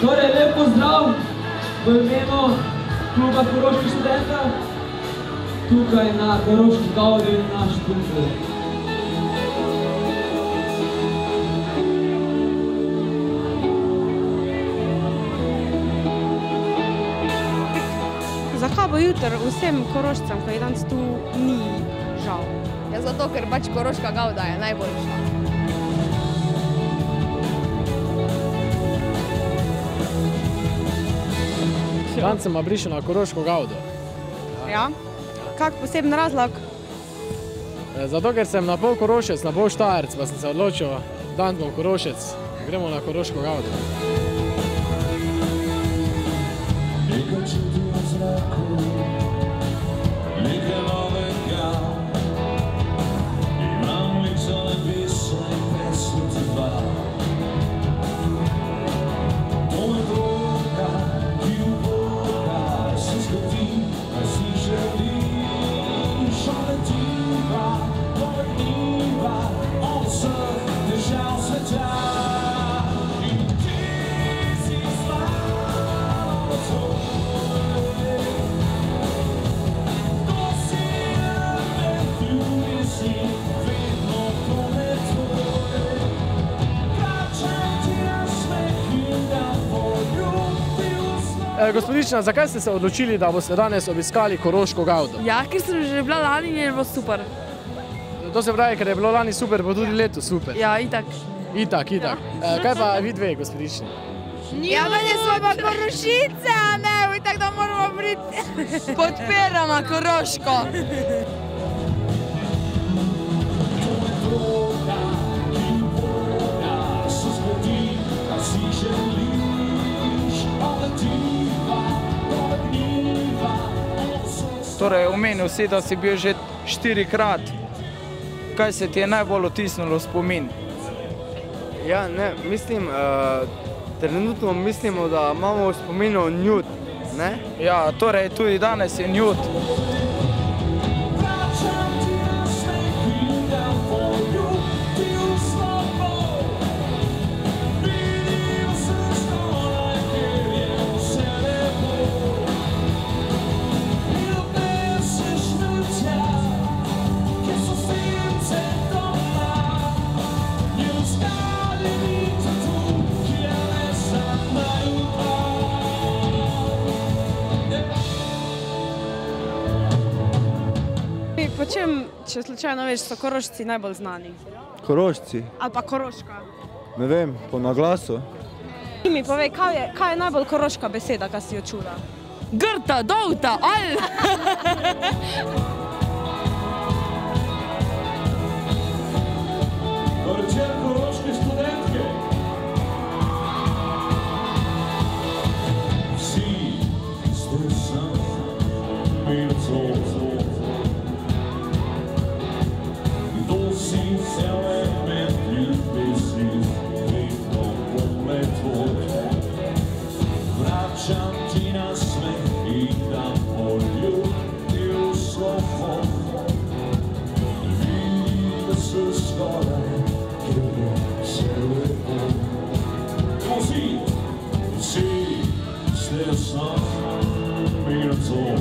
Torej, lep pozdrav v imenu kluba Koroških študentov tukaj na Koroški Gavdi in naš Študentov. Zakaj bo jutri vsem Korošcem, ko je danes tu, ni žal? Ja, zato, ker pač Koroška Gavda je najboljša. Danes sem prišel na Koroško Gavdo. Ja? Kak poseben razlog? Zato, ker sem na pol Korošec, na pol Štajerc, pa sem se odločil, dan bom Korošec, gremo na Koroško Gavdo. Gospodična, zakaj ste se odločili, da boste danes obiskali Koroško Gavdo? Ja, ker sem že bila lani in je bilo super. To se pravi, ker je bilo lani super, bo tudi letos super. Ja, itak. Itak. Kaj pa vi dve, gospodični? Ja, meni smo pa Korošice, a ne, itak da moramo priti. Podpiramo Koroško. Torej, omenil si, da si bil že 4-krat. Kaj se ti je najbolj otisnilo v spomin? Ja, ne, mislim, trenutno mislimo, da imamo v spominu njut, ne? Ja, torej, tudi danes je njut. Po čem, če slučajno veš, so Korošci najbolj znani? Korošci? Ali pa Koroška? Ne vem, po naglasu. Ti mi povej, kaj je najbolj koroška beseda, kaj si jo čula? Grta, dolta, al! Večer Koroške študentke. Vsi ste sam, bil cel. Kdo si element ljubezni, vedno bom le tvoj. Vračam ti na smeh in dam poljubil slovo. Vidim se skoraj, ker je vse lepo. Vsi ste sam, bil cel.